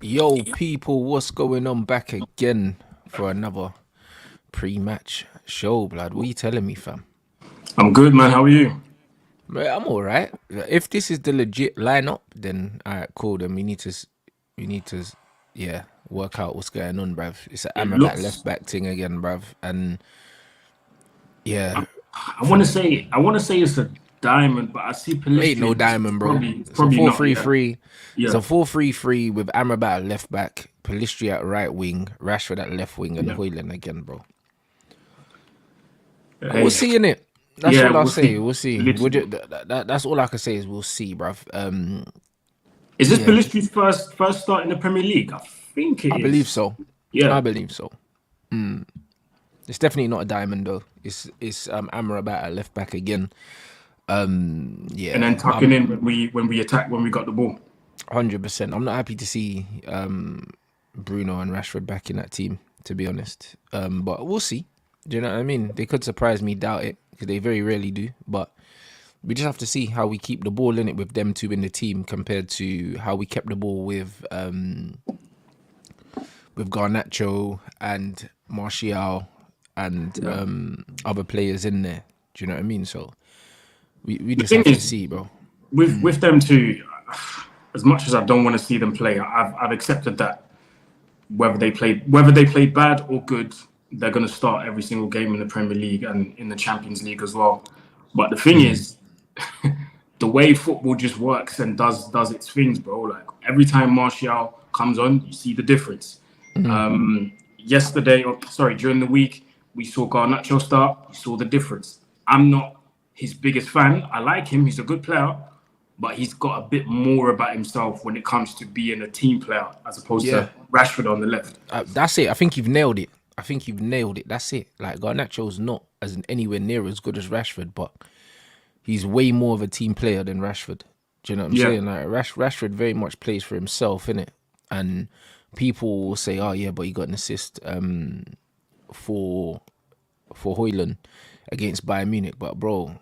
Yo, people, what's going on? Back again for another pre-match show, blood. What are you telling me, fam? I'm good, man. How are you? Mate, I'm all right. If this is the legit lineup, then all right, cool. Then we need to, yeah, work out what's going on, bruv. It's an It Amrabat looks. left back thing again, bruv. And yeah, I want to from say. I want to say it's a diamond, but I see ain't no pedestrian. It's diamond, bro. probably. It's It's a probably four not. three Yeah. three. It's Yeah. a 4-3-3 with Amrabat at left back, Pelistri at right wing, Rashford at left wing, and Yeah. Hoyland again, bro. We'll Hey. see in it. That's Yeah. all I'll We'll say. see. We'll see. Literally. That's all I can say is we'll see, bruv. Is this Yeah, Pellistri's first start in the Premier League? I think it I believe is. so. I Yeah. believe so. It's definitely not a diamond though. It's Amrabat at left back again. And Yeah, then but tucking I'm in when we attack when we got the ball. 100%. I'm not happy to see Bruno and Rashford back in that team. To be honest, but we'll see. Do you know what I mean? They could surprise me. Doubt it because they very rarely do. But we just have to see how we keep the ball in it with them two in the team compared to how we kept the ball with Garnacho and Martial and Yeah. other players in there. Do you know what I mean? So we The just thing have to is, see, bro. with them two, as much as I don't want to see them play, I've accepted that whether they played bad or good, they're going to start every single game in the Premier League and in the Champions League as well. But the thing is, the way football just works and does its things, bro. Like every time Martial comes on, you see the difference. Yesterday, or sorry, during the week, we saw Garnacho start. You saw the difference. I'm not his biggest fan. I like him. He's a good player, but he's got a bit more about himself when it comes to being a team player as opposed Yeah, to Rashford on the left. that's it. I think you've nailed it. I think you've nailed it. That's it. Like Garnacho's not as anywhere near as good as Rashford, but he's way more of a team player than Rashford. Do you know what I'm Yeah, saying? Like Rashford very much plays for himself, innit? And people will say, "Oh yeah, but he got an assist for for Hoyland against Bayern Munich." But bro,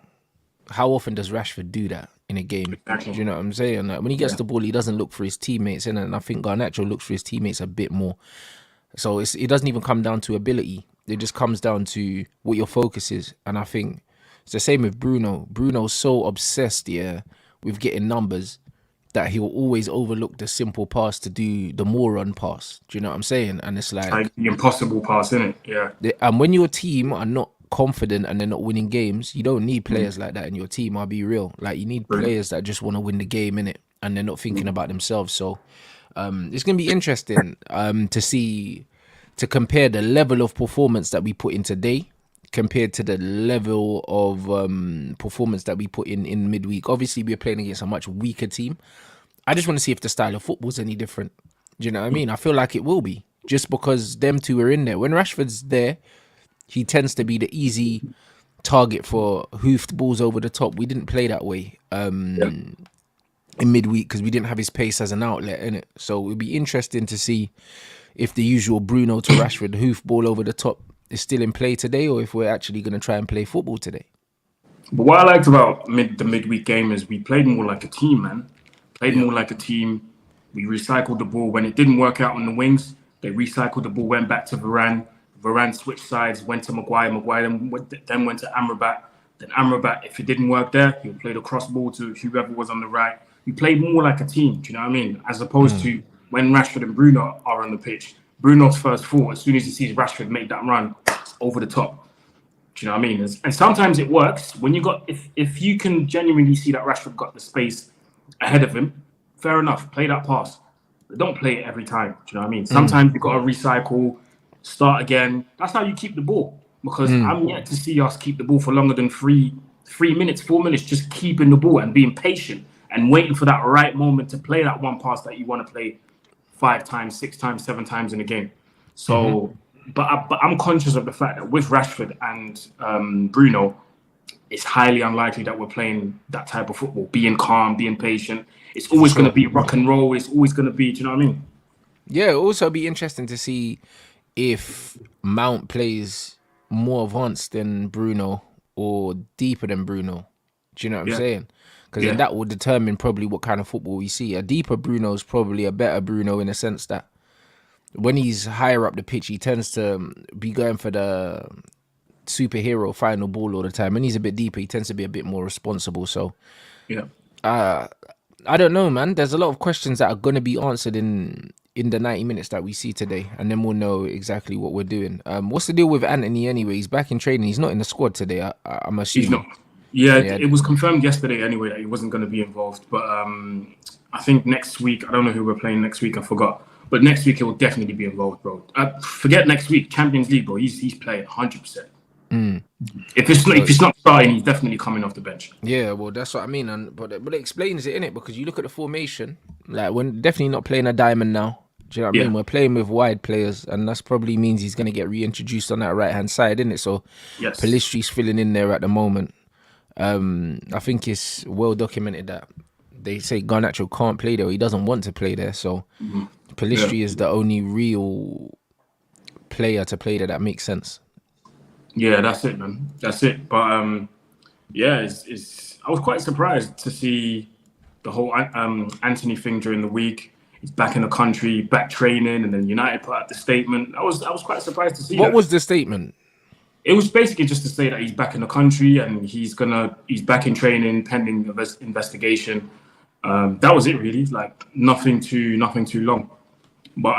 how often does Rashford do that in a game? Do exactly. you know what I'm saying? Like when he gets Yeah. the ball, he doesn't look for his teammates, and I think Garnacho looks for his teammates a bit more. So it doesn't even come down to ability. It just comes down to what your focus is. And I think it's the same with Bruno. Bruno's so obsessed, yeah, with getting numbers that he'll always overlook the simple pass to do the more run pass. Do you know what I'm saying? And it's like, Like the impossible pass, in it. Yeah. and when your team are not confident and they're not winning games, you don't need Mm. players like that in your team. I'll be real. Like you need Brilliant. players that just want to win the game in it and they're not thinking about themselves. So it's gonna be interesting to see to compare the level of performance that we put in today compared to the level of performance that we put in midweek. Obviously, we're playing against a much weaker team. I just want to see if the style of football's any different. Do you know what I mean? I feel like it will be just because them two are in there. When Rashford's there, he tends to be the easy target for hoofed balls over the top. We didn't play that way Yeah. in midweek because we didn't have his pace as an outlet in it. So it'll be interesting to see if the usual Bruno to Rashford hoof ball over the top is still in play today, or if we're actually going to try and play football today. But what I liked about the midweek game is we played more like a team, man. Played Yeah. more like a team. We recycled the ball when it didn't work out on the wings. They recycled the ball, went back to Varane. Varane switched sides, went to Maguire. Maguire then went to Amrabat. Then Amrabat, if it didn't work there, he'll play the cross ball to whoever was on the right. We played more like a team. Do you know what I mean? As opposed to when Rashford and Bruno are on the pitch. Bruno's first thought, as soon as he sees Rashford make that run, it's over the top. Do you know what I mean? And sometimes it works when you got if you can genuinely see that Rashford got the space ahead of him. Fair enough, play that pass. But don't play it every time. Do you know what I mean? Sometimes you got to recycle, start again. That's how you keep the ball. Because I'm yet to see us keep the ball for longer than 3 minutes, 4 minutes, just keeping the ball and being patient and waiting for that right moment to play that one pass that you want to play 5 times, 6 times, 7 times in a game. So, but I'm conscious of the fact that with Rashford and Bruno, it's highly unlikely that we're playing that type of football. Being calm, being patient. It's For always going to sure. be rock and roll. It's always going to be. Do you know what I mean? Yeah, it'll also be interesting to see if Mount plays more advanced than Bruno or deeper than Bruno. Do you know what I'm Yeah, saying? because then that will determine probably what kind of football we see. A deeper Bruno is probably a better Bruno in a sense that when he's higher up the pitch, he tends to be going for the superhero final ball all the time. When he's a bit deeper, he tends to be a bit more responsible. So, I don't know, man. There's a lot of questions that are going to be answered in the 90 minutes that we see today, and then we'll know exactly what we're doing. What's the deal with Anthony anyway? He's back in training. He's not in the squad today, I'm assuming. He's not. Yeah, it was confirmed yesterday anyway that he wasn't going to be involved. But I think next week, I don't know who we're playing next week, I forgot. But next week, he will definitely be involved, bro. Forget next week, Champions League, bro. He's playing 100%. If it's not starting, he's definitely coming off the bench. Yeah, well, that's what I mean. But it explains it, innit? Because you look at the formation, like we're definitely not playing a diamond now. Do you know what I mean? We're playing with wide players, and that's probably means he's going to get reintroduced on that right-hand side, innit? So Pelistri's filling in there at the moment. I think it's well documented that they say Garnacho can't play there. He doesn't want to play there. So Pelistri is the only real player to play there that makes sense. Yeah, that's it, man. That's it. But it's I was quite surprised to see the whole Anthony thing during the week. He's back in the country, back training, and then United put out the statement. I was quite surprised to see. What was the statement? It was basically just to say that he's back in the country and he's back in training pending investigation. That was it, really. Like nothing too long. But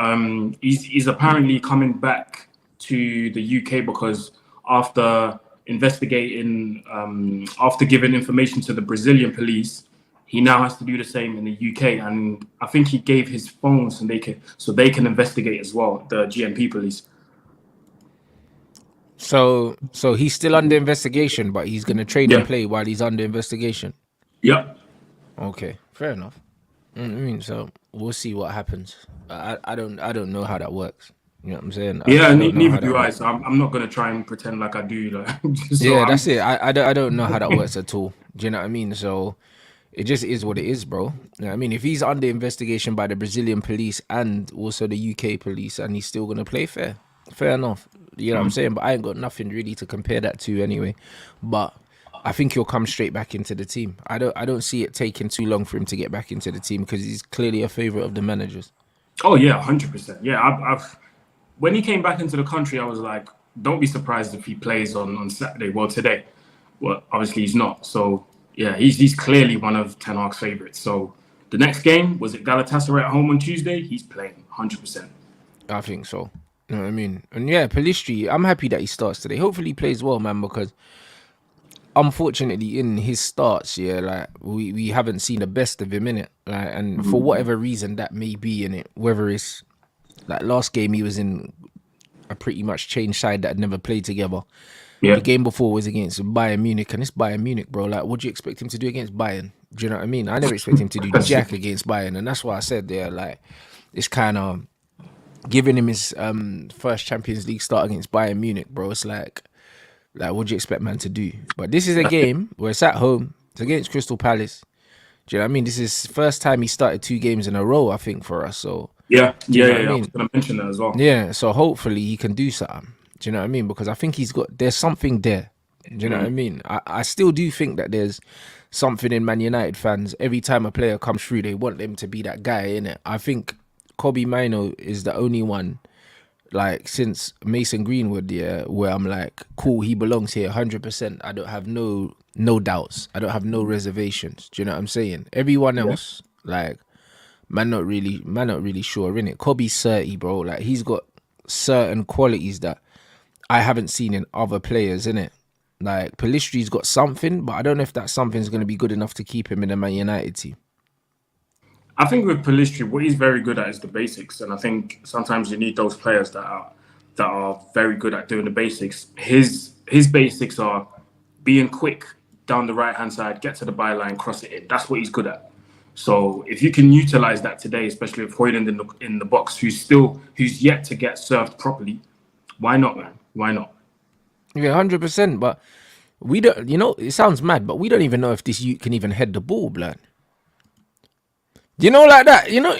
he's apparently coming back to the UK because after investigating, after giving information to the Brazilian police, he now has to do the same in the UK. And I think he gave his phone so they can investigate as well, the GMP police. So he's still under investigation, but he's going to train and play while he's under investigation. Yep. Okay, fair enough. I mean, so we'll see what happens. I don't know how that works. You know what I'm saying? Neither do I. So I'm not gonna try and pretend like I do. Like, that's it. I don't know how that works at all. Do you know what I mean? So it just is what it is, bro. You know what I mean? If he's under investigation by the Brazilian police and also the UK police, and he's still gonna play, fair enough. You know what I'm saying? But I ain't got nothing really to compare that to anyway. But I think he'll come straight back into the team. I don't see it taking too long for him to get back into the team because he's clearly a favourite of the managers. Oh yeah, 100%. Yeah, I've when he came back into the country, I was like, don't be surprised if he plays on Saturday. Well, today. Well, obviously he's not. So yeah, he's clearly one of Ten Hag's favourites. So the next game, was it Galatasaray at home on Tuesday? He's playing 100%. I think so. You know what I mean? And yeah, Pelistri, I'm happy that he starts today. Hopefully he plays well, man, because unfortunately in his starts, like we haven't seen the best of him in it. Like, and for whatever reason that may be in it, whether it's like last game he was in a pretty much changed side that had never played together. Yeah. The game before was against Bayern Munich, and it's Bayern Munich, bro. Like, what do you expect him to do against Bayern? Do you know what I mean? I never expect him to do jack against Bayern, and that's why I said there, like, it's kind of giving him his first Champions League start against Bayern Munich, bro. It's like what do you expect man to do? But this is a game where it's at home. It's against Crystal Palace. Do you know what I mean? This is the first time he started 2 games in a row, I think, for us. So yeah. I was gonna mention that as well. Yeah, so hopefully he can do something. Do you know what I mean? Because I think there's something there. Do you know what I mean? I still do think that there's something in Man United fans. Every time a player comes through, they want them to be that guy, innit? I think Kobbie Mainoo is the only one, like, since Mason Greenwood, where I'm like, cool, he belongs here 100%. I don't have no doubts. I don't have no reservations. Do you know what I'm saying? Everyone else, like, man not really sure, innit? Kobbie's 30, bro. Like, he's got certain qualities that I haven't seen in other players, innit? Like, Pelistri's got something, but I don't know if that something's going to be good enough to keep him in the Man United team. I think with Pelistri, what he's very good at is the basics, and I think sometimes you need those players that are very good at doing the basics. His basics are being quick down the right-hand side, get to the byline, cross it in. That's what he's good at. So if you can utilize that today, especially with Højlund in the box, who's yet to get served properly, why not, man? Why not? Yeah, 100%. But we don't. You know, it sounds mad, but we don't even know if this youth can even head the ball, blood. You know, like that. You know,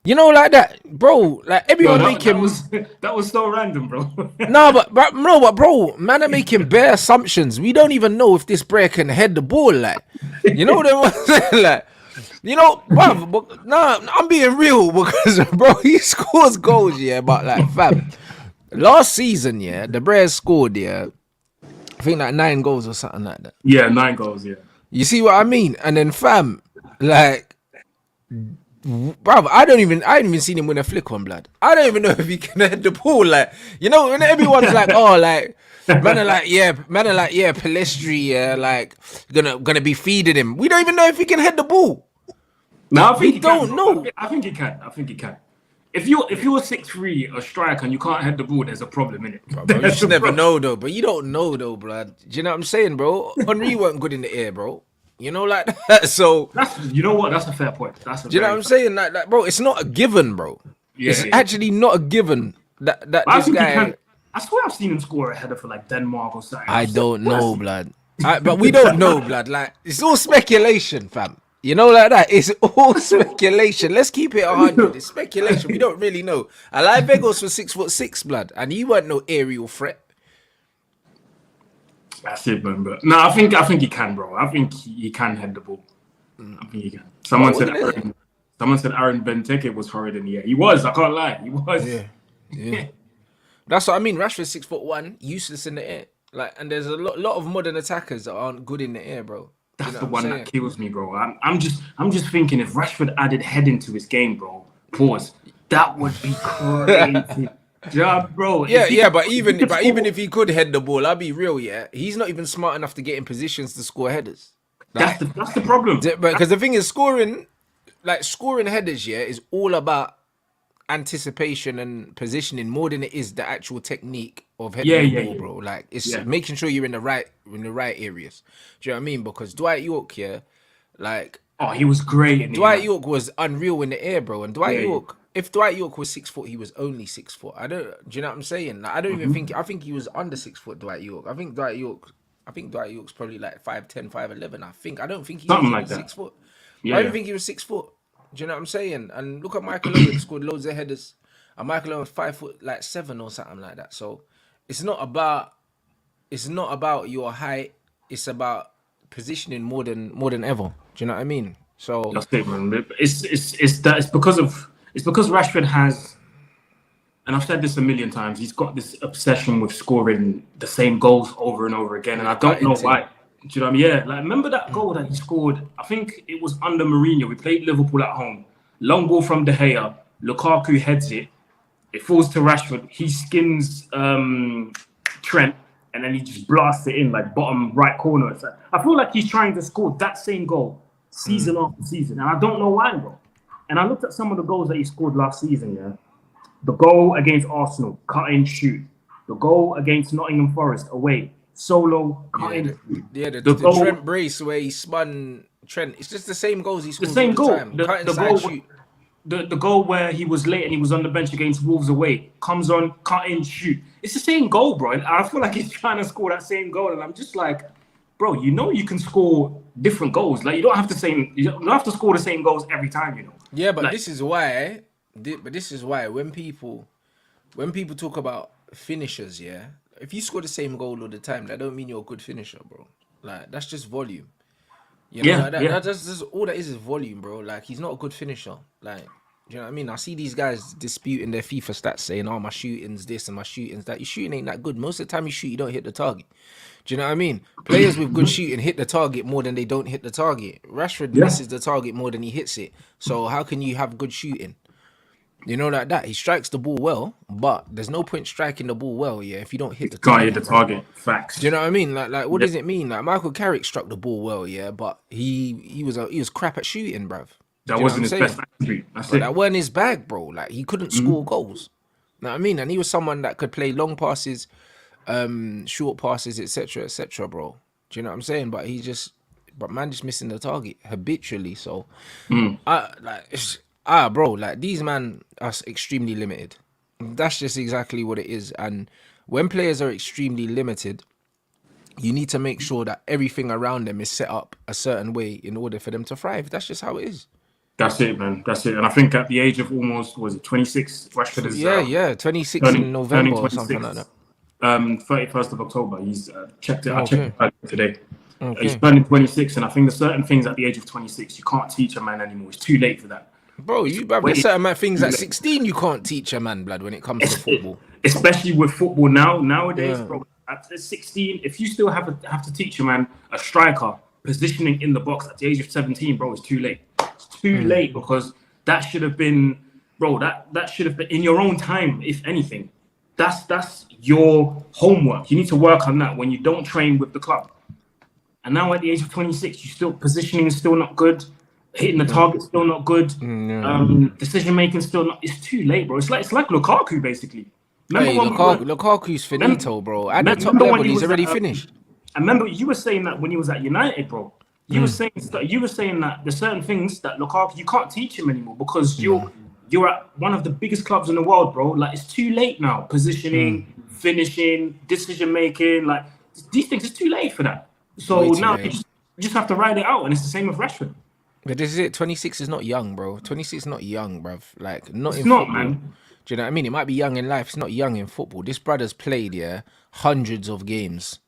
You know, like that, bro. Like Yo, everyone that making was that was so random, bro. no, but no, but bro, man are making bare assumptions. We don't even know if this player can head the ball. Like, you know what I'm saying? Like, you know, bruv, but nah, I'm being real because bro, he scores goals, yeah. But like, fam, last season, yeah, the Bears scored, yeah, I think like 9 goals or something like that. Yeah, 9 goals. Yeah. You see what I mean? And then, fam, like, bruv, I ain't even seen him win a flick on blood. I don't even know if he can head the ball. Like, you know, when everyone's like, oh, like, man are like, yeah, Palestri, yeah, like, gonna be feeding him. We don't even know if he can head the ball. No, I We think he can, don't bro. know. I think he can. I think he can. If you're 6'3", a striker, and you can't head the ball, there's a problem in it. Bro, you just never know though. But you don't know though, blood. Do you know what I'm saying, bro? Henri weren't good in the air, bro. You know, like that. So, You know what? That's a fair point. That's a do you know what very I'm fair. saying? Like, bro, it's not a given, bro. Yeah, It's yeah. actually not a given that But I this think he can. guy. I swear I've seen him score a header for like Denmark or something. I don't Swear I've know, seen- blood. But we don't know, blood. Like, it's all speculation, fam. You know, like that. It's all speculation. Let's keep it 100. It's speculation. We don't really know. Alive Vegos was 6'6", blood, and he weren't no aerial threat. That's it, man. But no, I think he can, bro. I think he can head the ball. I think he can. Someone Well, said we're gonna- Aaron Benteke was horrid in the air. He was. I can't lie. He was. Yeah. That's what I mean. Rashford's 6'1", useless in the air. Like, and there's a lot of modern attackers that aren't good in the air, bro. That's You know the what I'm one saying? that kills me, bro. I'm just thinking if Rashford added head into his game, bro. Pause. That would be crazy. Yeah, bro. Yeah, but if he even could score- if he could head the ball, I'll be real. Yeah, he's not even smart enough to get in positions to score headers. Like, that's the problem. but because the thing is, scoring headers, yeah, is all about anticipation and positioning more than it is the actual technique of heading Yeah, the yeah, ball, yeah. bro. Like, it's Yeah. making sure you're in the right areas. Do you know what I mean? Because Dwight York, yeah, like Oh, he was great in the Dwight air. York was unreal in the air, bro. And Dwight Yeah, yeah. York, if Dwight York was 6 foot, he was only 6 foot. Do you know what I'm saying? Like, I don't even think. I think he was under 6 foot. Dwight York. I think Dwight York's probably like 5'10", 5'11". I don't think he was Something even like that. 6 foot. Yeah, I don't yeah. think he was 6 foot. Do you know what I'm saying? And look at Michael Owen, scored loads of headers. And Michael Owen was 5'7" or something like that. So it's not about your height. It's about positioning more than ever. Do you know what I mean? So That's it, man. It's because Rashford has, and I've said this a million times. He's got this obsession with scoring the same goals over and over again, and I don't know why. Do you know what I mean? Yeah, like remember that goal that he scored? I think it was under Mourinho. We played Liverpool at home. Long ball from De Gea. Lukaku heads it. It falls to Rashford. He skins Trent, and then he just blasts it in like bottom right corner. It's like, I feel like he's trying to score that same goal season after season, and I don't know why, bro. And I looked at some of the goals that he scored last season. Yeah, the goal against Arsenal, cut in, shoot. The goal against Nottingham Forest away, solo, cut in, shoot. the Trent brace where he spun Trent. It's just the same goals he The scores same all goal. the time. Cut The inside, goal. shoot. The goal where he was late and he was on the bench against Wolves away, comes on, cut in, shoot. It's the same goal, bro. And I feel like he's trying to score that same goal, and I'm just like, bro, you know you can score different goals. Like you don't have to score the same goals every time, you know. Yeah, but Like, this is why. When people talk about finishers, yeah, if you score the same goal all the time, that don't mean you're a good finisher, bro. Like that's just volume. You know, Yeah, like that, yeah. that's all that is volume, bro. Like he's not a good finisher. Like, do you know what I mean? I see these guys disputing their FIFA stats, saying, "Oh, my shooting's this and my shooting's that." Your shooting ain't that good. Most of the time you shoot, you don't hit the target. Do you know what I mean? Players with good shooting hit the target more than they don't hit the target. Rashford Yeah. misses the target more than he hits it. So how can you have good shooting? You know, like that. He strikes the ball well, but there's no point striking the ball well, yeah, if you don't hit the can't target. hit the target. Facts. Do you know what I mean? Like what Yeah. does it mean? Like Michael Carrick struck the ball well, yeah, but he was crap at shooting, bruv. That Do you know wasn't what his I'm best saying? attribute. That's But it. that weren't his bag, bro. Like he couldn't score goals. Know what I mean? And he was someone that could play long passes, short passes, etc., bro. Do you know what I'm saying? But man just missing the target habitually. So bro, like these man are extremely limited. That's just exactly what it is. And when players are extremely limited, you need to make sure that everything around them is set up a certain way in order for them to thrive. That's just how it is. That's it, man. That's it. And I think at the age of almost, was it 26, Rashford is Yeah, 26 in turning November or something like 26, that. 31st of October. He's checked it. I checked Okay, it earlier today. He's okay. turning 26, and I think there's certain things at the age of 26 you can't teach a man anymore. It's too late for that. Bro, It's bruv, there's way certain things too at late. 16 you can't teach a man, blood, when it comes to football. Especially with football nowadays, Yeah. bro. At 16, if you still have to teach a man a striker positioning in the box at the age of 17, bro, it's too late. It's too late because that should have been, bro. That should have been in your own time, if anything. That's your homework. You need to work on that when you don't train with the club. And now at the age of 26, you still positioning is still not good, hitting the target still not good, Yeah. decision making still not. It's too late, bro. It's like Lukaku basically. Remember Hey, when we were, Lukaku's remember, finito, bro. At the top remember when level, he he's was at. already finished. I remember you were saying that when he was at United, bro. You were saying that there's certain things that Lukaku you can't teach him anymore because you're at one of the biggest clubs in the world, bro. Like it's too late now. Positioning, finishing, decision making, like these things. It's too late for that. So Way too now late. you just have to ride it out, and it's the same with Rashford. But this is it. 26 is not young, bro. 26 is not young, bruv. Like, not It's in not, football. man. Do you know what I mean? It might be young in life. It's not young in football. This brother's played, yeah, hundreds of games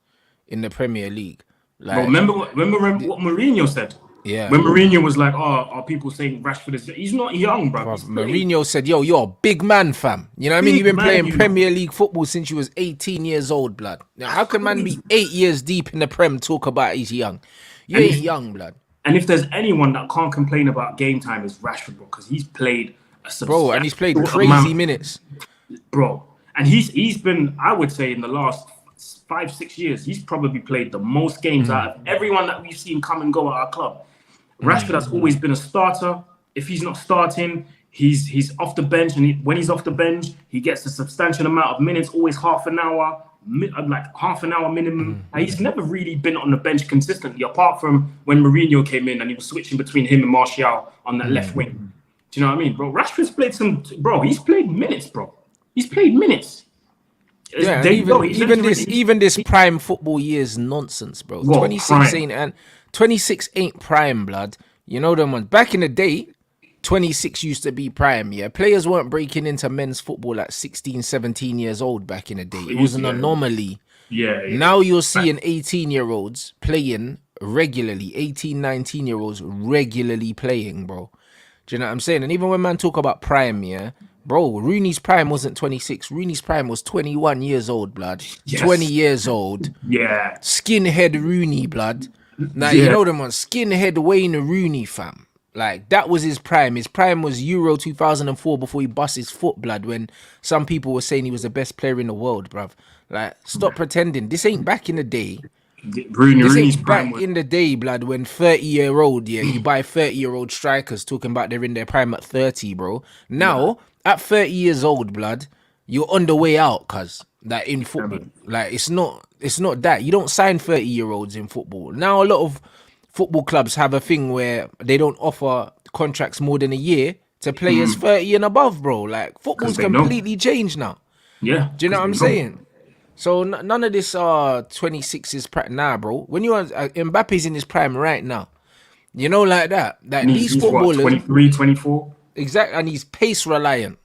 in the Premier League. Bro, Like, remember what Mourinho said? yeah. When Mourinho was like, "Oh, are people saying Rashford is?" He's not young, bro. Bruv, He's playing Mourinho said, yo, you're a big man, fam. You know what I mean? You've big been man, playing you know. Premier League football since you was 18 years old, blood. Now, how can man be 8 years deep in the Prem talk about he's young? You And ain't if young, blood. and if there's anyone that can't complain about game time, is Rashford, bro, because he's played a Bro, and he's played substantial crazy amount, minutes. bro. And he's been, I would say, in the last 5-6 years, he's probably played the most games out of everyone that we've seen come and go at our club. Rashford has always been a starter. If he's not starting, he's off the bench, and when he's off the bench, he gets a substantial amount of minutes, always half an hour, like half an hour minimum. And he's never really been on the bench consistently, apart from when Mourinho came in and he was switching between him and Martial on that left wing. Do you know what I mean, bro? Rashford's played bro. He's played minutes, bro. He's played minutes. Yeah, and There you go. even this prime football year's nonsense, bro. Well, 26 prime. ain't and 26 ain't prime, blood. You know them ones. Back in the day, 26 used to be prime, yeah. Players weren't breaking into men's football at 16, 17 years old back in the day. It was an Yeah. anomaly. Yeah. Now you're seeing 18-year-olds playing regularly, 18, 19-year-olds regularly playing, bro. Do you know what I'm saying? And even when man talk about prime, yeah, bro, Rooney's prime wasn't 26. Rooney's prime was 21 years old, blood. Yes. 20 years old. Yeah. Skinhead Rooney, blood. Now, you Yeah. know them on skinhead Wayne Rooney, fam. Like, that was his prime. His prime was Euro 2004 before he bust his foot, blood, when some people were saying he was the best player in the world, bruv. Like, stop pretending. This ain't back in the day. This Rooney's ain't prime back was in the day, blood, when 30-year-old, yeah, you buy 30-year-old strikers talking about they're in their prime at 30, bro. Now, at 30 years old, blood, you're on the way out, cuz, like, in football. Like, it's not that. You don't sign 30-year-olds in football. Now, a lot of football clubs have a thing where they don't offer contracts more than a year to players 30 and above, bro. Like, football's they know. completely changed now. Yeah. Do you know what I'm 'cause they know. saying? So none of this 26 is nah, bro. When you are Mbappe's in his prime right now, you know, like that. Like And these he's what, footballers, 23, 24? exactly, and he's pace reliant.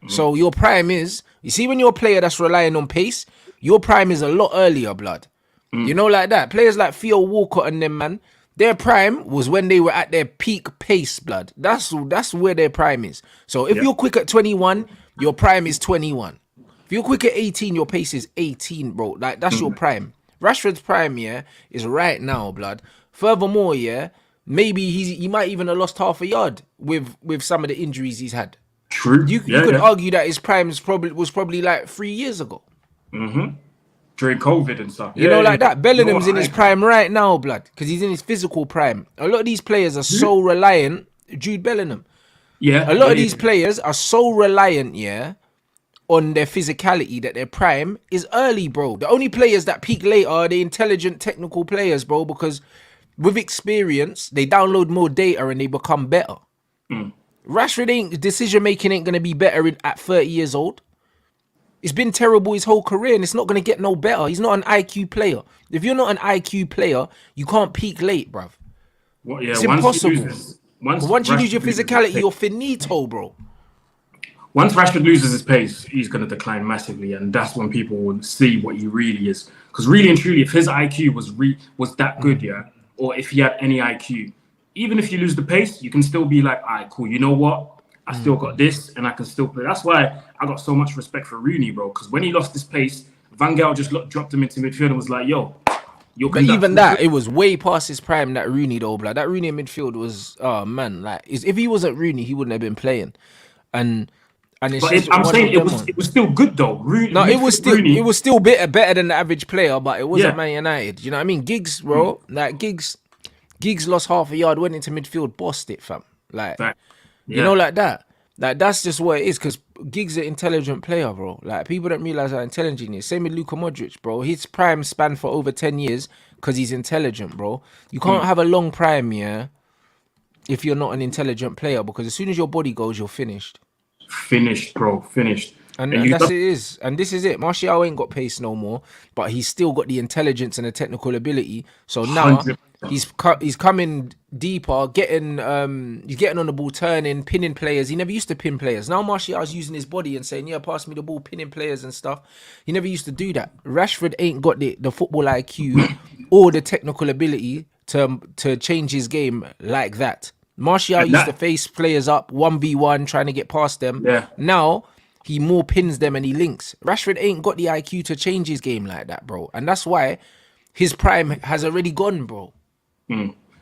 So your prime is, you see, when you're a player that's relying on pace, your prime is a lot earlier, blood. You know, like that. Players like Theo Walcott and them, man, their prime was when they were at their peak pace, blood. That's where their prime is. So if you're quick at 21, your prime is 21. If you're quick at 18, your pace is 18, bro. Like, that's your prime. Rashford's prime, yeah, is right now, blood. Furthermore, yeah, maybe he might even have lost half a yard with some of the injuries he's had. True. You could argue that his prime was probably like 3 years ago. During COVID and stuff. You know, like that. Bellingham's No, in his prime right now, blood, because he's in his physical prime. A lot of these players are so reliant. Jude Bellingham. Yeah. A lot of these players are so reliant, yeah, on their physicality that their prime is early, bro. The only players that peak late are the intelligent technical players, bro, because with experience, they download more data and they become better. Rashford decision making ain't gonna be better at 30 years old. It's been terrible his whole career and it's not gonna get no better. He's not an IQ player. If you're not an IQ player, you can't peak late, bruv. Well, yeah, It's once impossible. Once But once you lose your Rashford loses his physicality, pace, you're finito, bro. once Rashford loses his pace, he's going to decline massively, and that's when people will see what he really is. Because really and truly, if his IQ was that good, yeah, or if he had any IQ, even if you lose the pace, you can still be like, all right, cool. You know what? I still got this, and I can still play. That's why I got so much respect for Rooney, bro. Because when he lost his pace, Van Gaal just dropped him into midfield and was like, "Yo, you'll But conduct even football." that, it was way past his prime. That Rooney though, blood. That Rooney in midfield was, oh man, like if he wasn't Rooney, he wouldn't have been playing. And it's But just I'm one saying of them ones. it was still good though. No, Midfield it Rooney, was still better than the average player, but it wasn't yeah, Man United. You know what I mean? Giggs, bro, like Giggs lost half a yard, went into midfield, bossed it, fam. Like, fact, you know, yeah, like that. Like that's just what it is. Because Giggs an intelligent player, bro. Like people don't realize how intelligent he is. Same with Luka Modric, bro. His prime spanned for over 10 years because he's intelligent, bro. You can't have a long prime, yeah, if you're not an intelligent player. Because as soon as your body goes, you're finished. finished, bro, finished. And And and you that's just it is. And this is it. Martial ain't got pace no more, but he's still got the intelligence and the technical ability. So now 100%. he's coming deeper, he's getting on the ball, turning, pinning players. He never used to pin players. Now Martial's using his body and saying, "Yeah, pass me the ball," pinning players and stuff. He never used to do that. Rashford ain't got the football IQ or the technical ability to change his game like that. Martial And used to that, face players up 1v1 trying to get past them. yeah, Now he more pins them and he links. Rashford ain't got the IQ to change his game like that, bro. And that's why his prime has already gone, bro.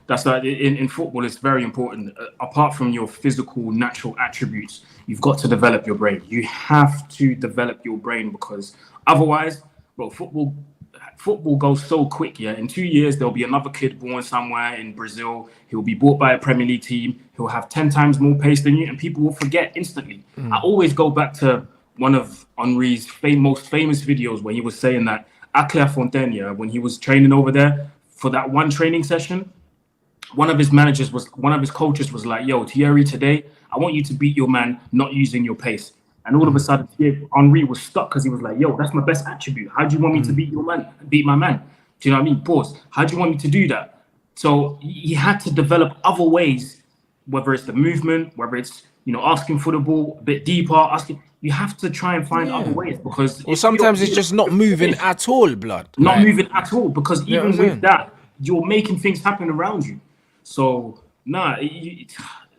that's like in football. It's very important. Apart from your physical, natural attributes, you've got to develop your brain. You have to develop your brain because otherwise, bro, football goes so quick. Yeah, in 2 years there'll be another kid born somewhere in Brazil. He'll be bought by a Premier League team. He'll have 10 times more pace than you, and people will forget instantly. I always go back to one of Henri's most famous videos where he was saying that at Clairefontaine, yeah, when he was training over there for that one training session, one of his coaches was like, "Yo, Thierry, today I want you to beat your man not using your pace." And all of a sudden, Henri was stuck because he was like, "Yo, that's my best attribute. How do you want me to beat my man? Do you know what I mean? Pause. How do you want me to do that?" So he had to develop other ways, whether it's the movement, whether it's asking for the ball a bit deeper, asking. You have to try and find other Yeah. ways because Or if you don't sometimes do it's that, just not you're moving finished. at all, blood. Not Like, moving at all because you know what I'm even with saying? that, you're making things happen around you. So,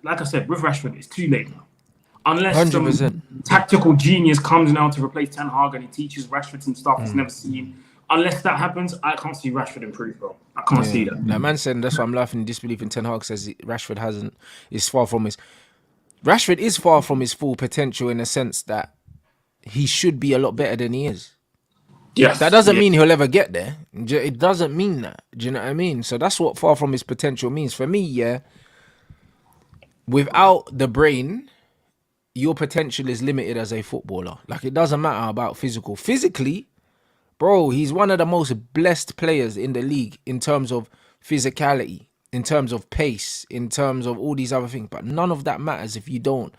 like I said, with Rashford, it's too late now. Unless some 100%. tactical genius comes now to replace Ten Hag and he teaches Rashford some stuff he's never seen. Unless that happens, I can't see Rashford improve, bro. I can't see Yeah. that. Like man said, that's why I'm laughing in disbelief in Ten Hag says is far from his Rashford is far from his full potential in the sense that he should be a lot better than he is. That Yes, doesn't yeah, mean he'll ever get there. It doesn't mean that. Do you know what I mean? So that's what far from his potential means. For me, yeah, without the brain, your potential is limited as a footballer. Like it doesn't matter about physical. Physically, bro, he's one of the most blessed players in the league in terms of physicality, in terms of pace, in terms of all these other things. But none of that matters if you don't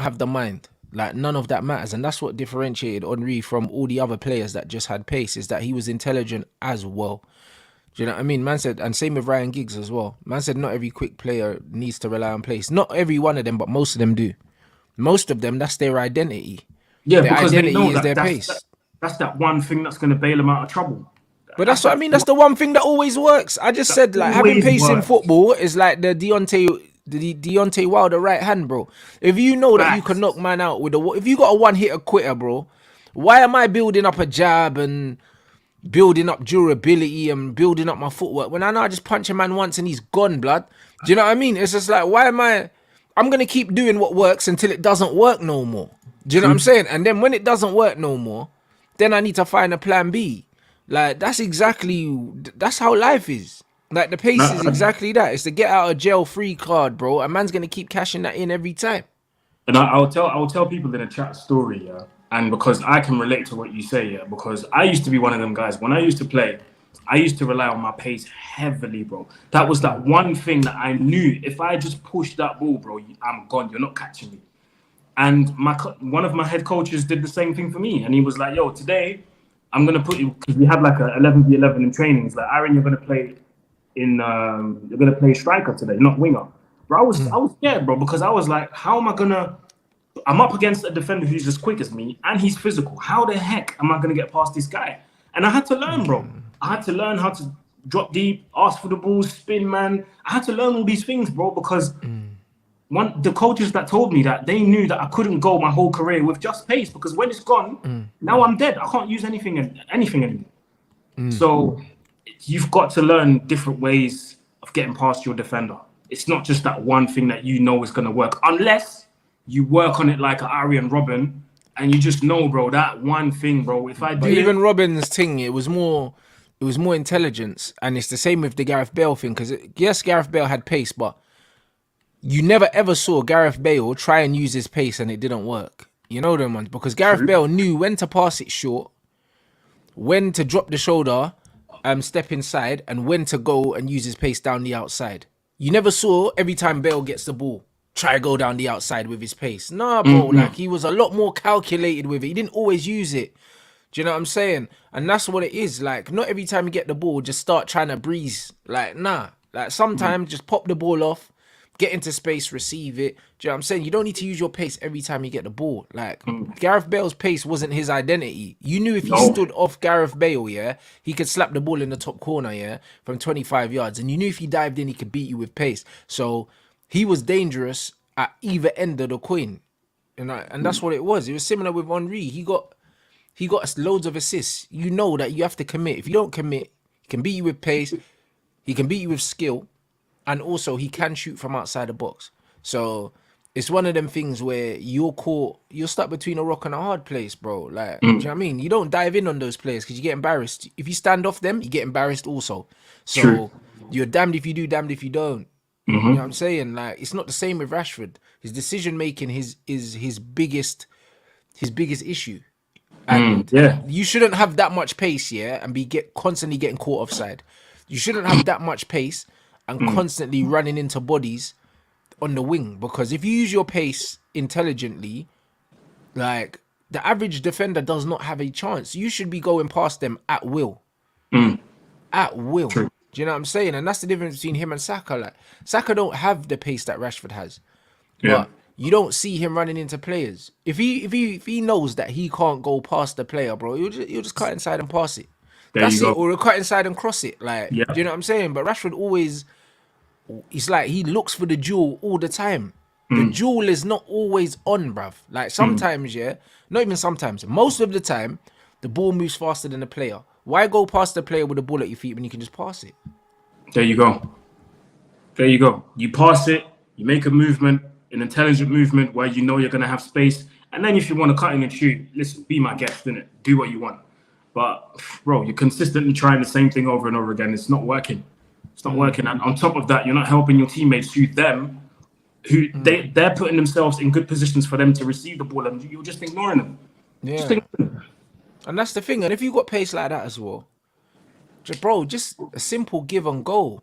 have the mind. Like none of that matters. And that's what differentiated Henri from all the other players that just had pace, is that he was intelligent as well. Do you know what I mean? Man said, and same with Ryan Giggs as well. Man said not every quick player needs to rely on pace. Not every one of them, but most of them do. Most of them, that's their identity. yeah, Their because they identity know is that their pace. that's that one thing that's going to bail them out of trouble. But That's that's what I that mean. That's the one thing that always works. I just that said like having always pace in works. football is like the Deontay Wilder right hand, bro. If you know that you can Facts. knock man out with if you got a one hitter quitter, bro, why am I building up a jab and building up durability and building up my footwork when I know I just punch a man once and he's gone, blood? Do you know what I mean? It's just like why am I'm gonna keep doing what works until it doesn't work no more. Do you know what I'm True. saying? And then when it doesn't work no more, then I need to find a plan B. Like that's how life is. Like the pace No, is exactly that. It's the get out of jail free card, bro. A man's gonna keep cashing that in every time. and I'll tell people in a chat story, yeah. And because I can relate to what you say, yeah, because I used to be one of them guys. When I used to play, I used to rely on my pace heavily, bro. That was that one thing that I knew. If I just push that ball, bro, I'm gone. You're not catching me. And one of my head coaches did the same thing for me, and he was like, "Yo, today I'm gonna put you because we had like a 11v11 in trainings. Like, Aaron, you're gonna play striker today, not winger. Bro, I was scared, bro, because I was like, how am I gonna? I'm up against a defender who's as quick as me and he's physical. How the heck am I gonna get past this guy? And I had to learn, bro. I had to learn how to drop deep, ask for the ball, spin, man. I had to learn all these things, bro, because the coaches that told me that they knew that I couldn't go my whole career with just pace because when it's gone, now I'm dead. I can't use anything anymore. So you've got to learn different ways of getting past your defender. It's not just that one thing that you know is going to work, unless you work on it like an Aryan Robin, and you just know, bro, that one thing, bro. If I do But even Robin's thing, it was more intelligence, and it's the same with the Gareth Bale thing. Because yes, Gareth Bale had pace, but you never ever saw Gareth Bale try and use his pace and it didn't work. You know them ones, because Gareth Bale knew when to pass it short, when to drop the shoulder, step inside, and when to go and use his pace down the outside. You never saw every time Bale gets the ball, try to go down the outside with his pace. Nah, bro, like he was a lot more calculated with it. He didn't always use it. Do you know what I'm saying? And that's what it is. Like, not every time you get the ball, just start trying to breeze. Like, nah. Like, sometimes just pop the ball off, get into space, receive it. Do you know what I'm saying? You don't need to use your pace every time you get the ball. Like, Gareth Bale's pace wasn't his identity. You knew if you stood off Gareth Bale, yeah, he could slap the ball in the top corner, yeah, from 25 yards. And you knew if he dived in, he could beat you with pace. So he was dangerous at either end of the coin. And that's what it was. It was similar with Henry. He got loads of assists. You know that you have to commit. If you don't commit, he can beat you with pace. He can beat you with skill. And also, he can shoot from outside the box. So it's one of them things where you're stuck between a rock and a hard place, bro. Like, do you know what I mean? You don't dive in on those players because you get embarrassed. If you stand off them, you get embarrassed also. So you're damned if you do, damned if you don't. You know what I'm saying? Like, it's not the same with Rashford. His decision making is his biggest issue. And you shouldn't have that much pace, yeah, and constantly getting caught offside. You shouldn't have that much pace and constantly running into bodies on the wing, because if you use your pace intelligently, like, the average defender does not have a chance. You should be going past them at will. At will. True. Do you know what I'm saying? And that's the difference between him and Saka. Like, Saka don't have the pace that Rashford has. But you don't see him running into players. If he knows that he can't go past the player, bro, you'll just cut inside and pass it. That's it. Or cut inside and cross it. Like, do you know what I'm saying? But Rashford always, it's like he looks for the jewel all the time. The jewel is not always on, bruv. Like, sometimes, not even sometimes, most of the time, the ball moves faster than the player. Why go past the player with the ball at your feet when you can just pass it? There you go. You pass it, you make a movement, an intelligent movement where you know you're going to have space. And then if you want to cut in and shoot, listen, be my guest, innit? Do what you want. But, bro, you're consistently trying the same thing over and over again. It's not working. It's not working. And on top of that, you're not helping your teammates shoot them, who they're putting themselves in good positions for them to receive the ball, and you're just ignoring them. Yeah. And that's the thing. And if you got pace like that as well, just a simple give and go.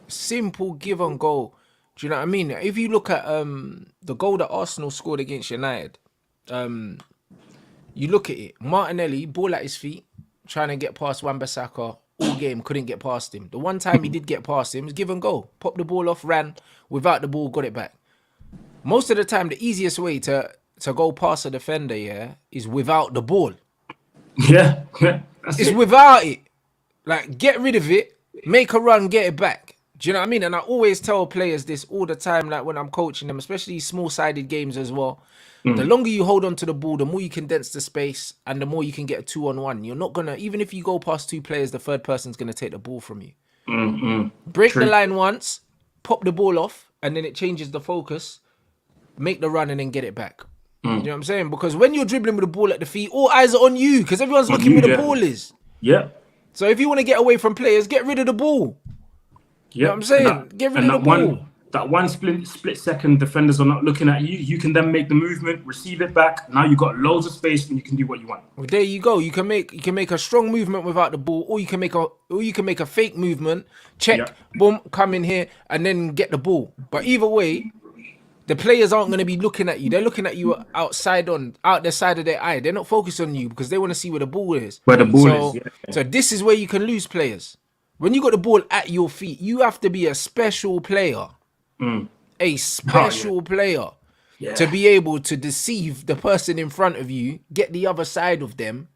Simple give and go. Do you know what I mean? If you look at the goal that Arsenal scored against United, you look at it. Martinelli, ball at his feet, trying to get past Wan-Bissaka all game, couldn't get past him. The one time he did get past him was give and go. Popped the ball off, ran, without the ball, got it back. Most of the time, the easiest way to go past a defender, is without the ball. Yeah, it's without it. Like, get rid of it, make a run, get it back. Do you know what I mean? And I always tell players this all the time, like when I'm coaching them, especially small-sided games as well. The longer you hold on to the ball, the more you condense the space and the more you can get a 2-on-1. You're not going to, even if you go past two players, the third person's going to take the ball from you. Break the line once, pop the ball off, and then it changes the focus. Make the run and then get it back. You know what I'm saying? Because when you're dribbling with the ball at the feet, all eyes are on you because everyone's looking where the ball is. Yeah. So if you want to get away from players, get rid of the ball. You know what I'm saying? Get rid of the ball. That one split second, defenders are not looking at you. You can then make the movement, receive it back. Now you've got loads of space and you can do what you want. Well, there you go. You can make a strong movement without the ball, or you can make a fake movement, check, boom, come in here, and then get the ball. But either way, the players aren't going to be looking at you. They're looking at you out the side of their eye. They're not focused on you because they want to see where the ball is. So this is where you can lose players. When you got the ball at your feet, you have to be a special player. a special player to be able to deceive the person in front of you, get the other side of them,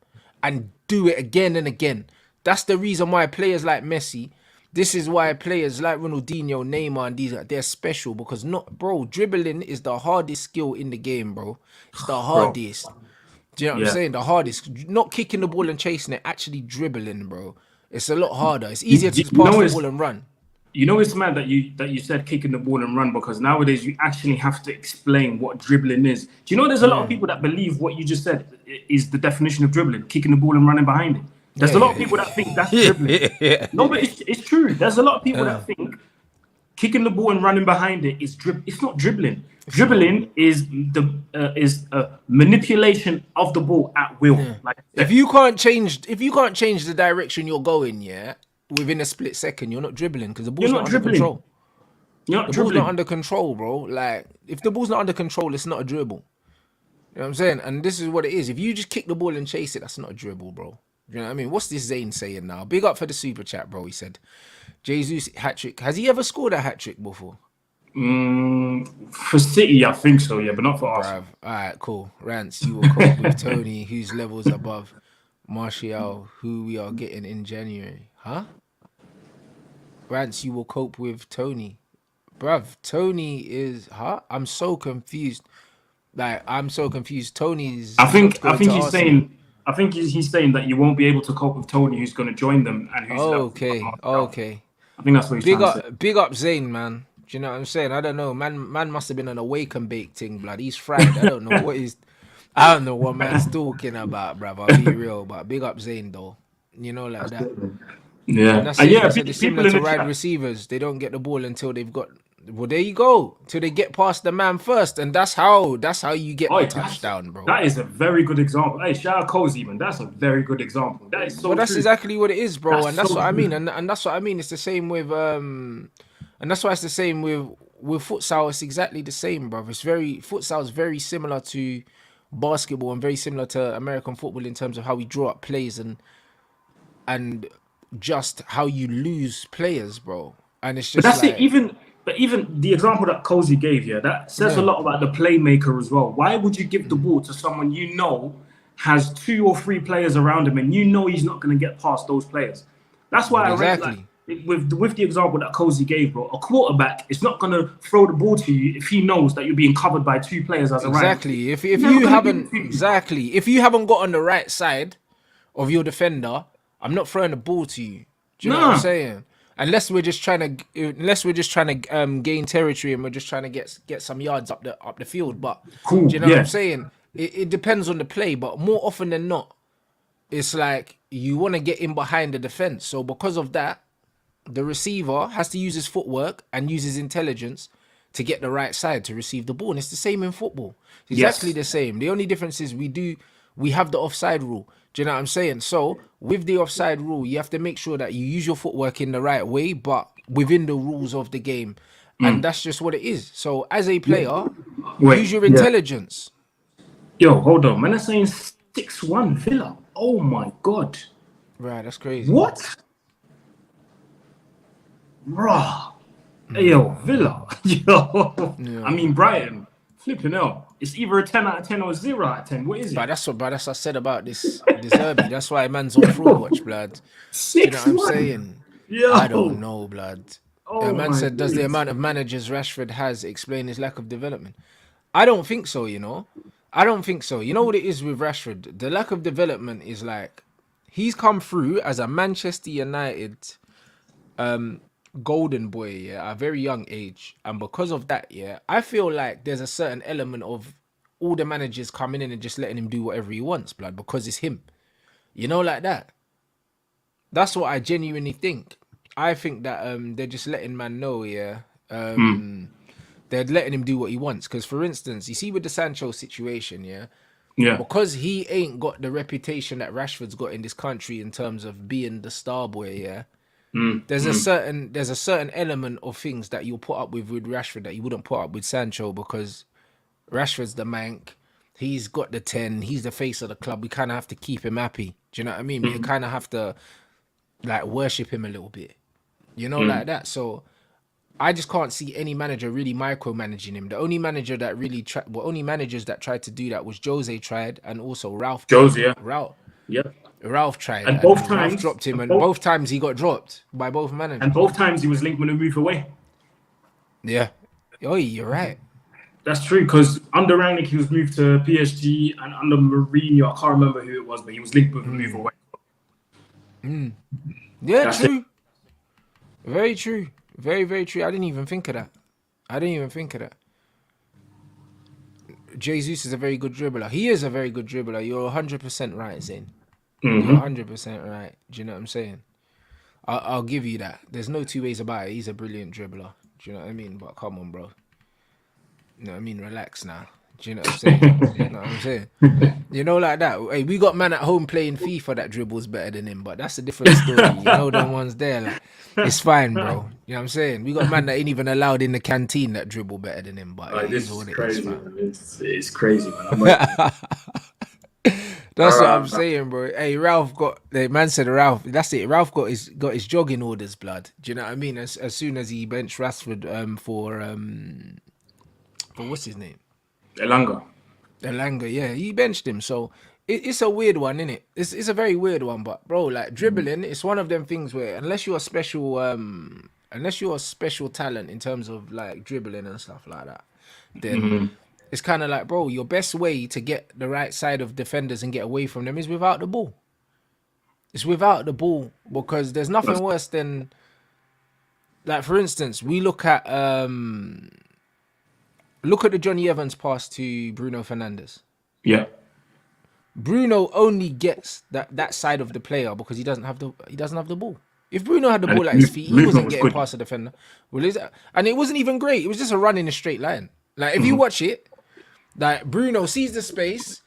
and do it again and again. That's the reason why players like Messi, this is why players like Ronaldinho, Neymar, and these, they're special, because dribbling is the hardest skill in the game, bro. It's the Bro. hardest. Do you know what I'm Yeah. saying? The hardest. Not kicking the ball and chasing it, actually dribbling, bro. It's a lot harder. It's You, easier to you just you pass know the it's ball and run. you know it's mad that you said kicking the ball and run, because nowadays you actually have to explain what dribbling is. Do you know there's a lot of Yeah. people that believe what you just said is the definition of dribbling, kicking the ball and running behind it. There's a lot of people that think that's dribbling. Yeah. No, but it's true. There's a lot of people that think kicking the ball and running behind it is It's not dribbling. Dribbling is manipulation of the ball at will. Like I If said. you can't change the direction you're going, yeah, within a split second, you're not dribbling, because the You're ball's not not under dribbling. control. You're not The ball's not dribbling. under control, bro. Like, if the ball's not under control, it's not a dribble. You know what I'm saying? And this is what it is. If you just kick the ball and chase it, that's not a dribble, bro. You know what I mean? What's this Zane saying now? Big up for the super chat, bro. He said, Jesus hat trick. Has he ever scored a hat trick before? For City, I think so, yeah, but not for Arsenal. Bruv. All right, cool. Rants, you will cope with Tony, whose levels above Martial, who we are getting in January. Huh? Rants, you will cope with Tony. Bruv, Tony is... Huh? I'm so confused. Like, I'm so confused. Tony's I not think I going think to he's Arsenal. saying I think he's saying that you won't be able to cope with Tony, who's going to join them, and who's left. Okay, okay. I think that's what he's trying to say. Big up Zayn, man. Do you know what I'm saying? I don't know. Man must have been on a wake and bake thing, blood. He's fried. I don't know what man's talking about, bruv. I'll be real, but big up Zayn though. You know, like that. And Yeah, that's it. yeah. He said it's People similar in to the wide chat. receivers. They don't get the ball until they've got. Well, there you go. Till they get past the man first, and that's how you get Oh, the touchdown, bro. that is a very good example. Hey, shout out Cozy, man. That's a very good example. That is so But that's true. exactly what it is, bro. That's And that's so what I mean. true. And that's what I mean. It's the same with and that's why it's the same with futsal. It's exactly the same, bro. Futsal is very similar to basketball and very similar to American football in terms of how we draw up plays and just how you lose players, bro. And it's But just that's it. like, Even the example that Cozy gave here, that says a yeah, lot about the playmaker as well. Why would you give the ball to someone you know has 2 or 3 players around him, and you know he's not going to get past those players? That's why but I rate, like, exactly, with the example that Cozy gave, bro. A quarterback is not going to throw the ball to you if he knows that you're being covered by 2 players as a right receiver. exactly. If He's if never you going to give haven't it to you. exactly if you haven't got on the right side of your defender, I'm not throwing the ball to you. Do you know what I'm Nah, saying? Unless we're just trying to gain territory and we're just trying to get some yards up the field. But cool. do you know what I'm Yeah, saying? It depends on the play, but more often than not, it's like you want to get in behind the defense. So because of that, the receiver has to use his footwork and use his intelligence to get the right side to receive the ball. And it's the same in football. It's exactly yes. the same. The only difference is we have the offside rule. Do you know what I'm saying? So with the offside rule, you have to make sure that you use your footwork in the right way, but within the rules of the game. And that's just what it is. So as a player, use Wait, your yeah. intelligence. Yo, hold on. Man, I'm saying 6-1 Villa. Oh my god. Right, that's crazy. What? Bruh. Hey, yo, Villa. Yo. I mean, Brighton. Flipping hell. It's either a 10 out of 10 or a 0 out of 10. What is But it? that's what I said about this Herbie. That's why man's on fraud watch, blood. Do you know what I'm 6-1. saying? I don't Yo. know, blood. A Oh man my said, does the days. amount of managers Rashford has explain his lack of development? I don't think so, you know. I don't think so. You know what it is with Rashford? The lack of development is like he's come through as a Manchester United golden boy, yeah, at a very young age. And because of that, yeah, I feel like there's a certain element of all the managers coming in and just letting him do whatever he wants, blood, because it's him. You know, like that. That's what I genuinely think. I think that they're just letting man know, yeah. They're letting him do what he wants. Because for instance, you see with the Sancho situation, yeah, Yeah. because he ain't got the reputation that Rashford's got in this country in terms of being the star boy, yeah. There's a certain element of things that you'll put up with Rashford that you wouldn't put up with Sancho, because Rashford's the mank. He's got the 10. He's the face of the club. We kind of have to keep him happy. Do you know what I mean? We kind of have to like worship him a little bit. You know, like that. So I just can't see any manager really micromanaging him. The only manager that really only managers that tried to do that was Jose tried, and also Ralph tried. Jose, yeah, yeah. Ralph tried, And both and Ralph times, dropped him, and both times he got dropped by both and managers. both times he was linked with a move away. Yeah. Oh, you're right. That's true, because under Rangnick he was moved to PSG, and under Mourinho, I can't remember who it was, but he was linked with a move away. Yeah, That's true. Very true. Very, very true. I didn't even think of that. Jesus is a very good dribbler. He is a very good dribbler. You're 100% right, Zane. You're 100% right. Do you know what I'm saying? I'll give you that. There's no two ways about it. He's a brilliant dribbler. Do you know what I mean? But come on, bro. You know what I mean? Relax now. Do you know what I'm saying? You know what I'm saying? You know, like that. Hey, we got man at home playing FIFA that dribbles better than him, but that's a different story. You know them ones there. Like, it's fine, bro. You know what I'm saying? We got man that ain't even allowed in the canteen that dribble better than him, but it is what it is, man. It's crazy, man. That's what I'm saying, bro. Hey, Ralph got the man said Ralph. That's it. Ralph got his jogging orders, blood. Do you know what I mean? As soon as he benched Rashford for what's his name? Elanga, yeah, he benched him. So it's a weird one, isn't it? It's a very weird one, but bro, like dribbling, it's one of them things where unless you're a special talent in terms of like dribbling and stuff like that, then it's kind of like, bro, your best way to get the right side of defenders and get away from them is without the ball. It's without the ball, because there's nothing worse than, like, for instance, we look at the Johnny Evans pass to Bruno Fernandes. Yeah. Bruno only gets that side of the player because he doesn't have the ball. If Bruno had the ball at his feet, he wasn't getting past the defender. And it wasn't even great. It was just a run in a straight line. Like, if you watch it, like, Bruno sees the space,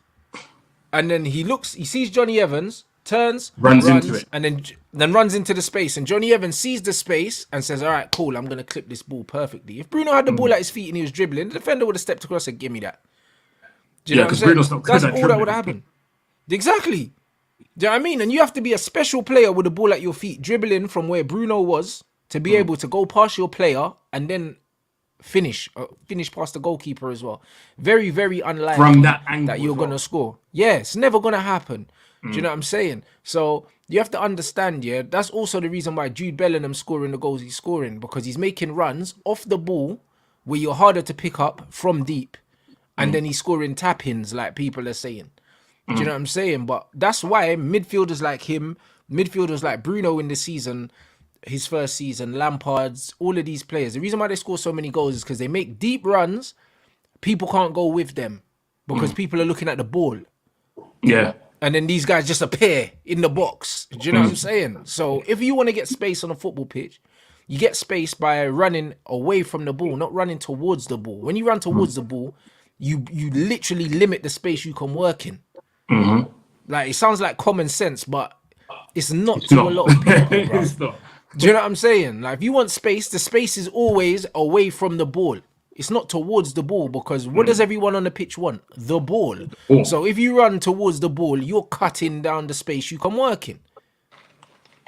and then he sees Johnny Evans, turns, runs into it, and then runs into the space. And Johnny Evans sees the space and says, "All right, cool, I'm gonna clip this ball perfectly." If Bruno had the ball at his feet and he was dribbling, the defender would have stepped across and give me that. Do you know what I'm saying? Bruno's not good. That's all that would happen. Exactly. Do you know what I mean? And you have to be a special player with the ball at your feet, dribbling from where Bruno was, to be able to go past your player and then finish past the goalkeeper as well. Very, very unlikely from that angle that you're gonna score. Yeah, it's never gonna happen. Do you know what I'm saying? So you have to understand, yeah, that's also the reason why Jude Bellingham's scoring the goals he's scoring, because he's making runs off the ball where you're harder to pick up from deep, and then he's scoring tap-ins, like people are saying. Do you know what I'm saying? But that's why midfielders like him, midfielders like Bruno in the season, his first season, Lampard's, all of these players, the reason why they score so many goals is because they make deep runs. People can't go with them because people are looking at the ball. Yeah. And then these guys just appear in the box. Do you know what I'm saying? So if you want to get space on a football pitch, you get space by running away from the ball, not running towards the ball. When you run towards the ball, you literally limit the space you can work in. Like, it sounds like common sense, but it's not to a lot of people, bro. It's not. Do you know what I'm saying? Like, if you want space, the space is always away from the ball. It's not towards the ball, because what does everyone on the pitch want? The ball. So if you run towards the ball, you're cutting down the space you can work in.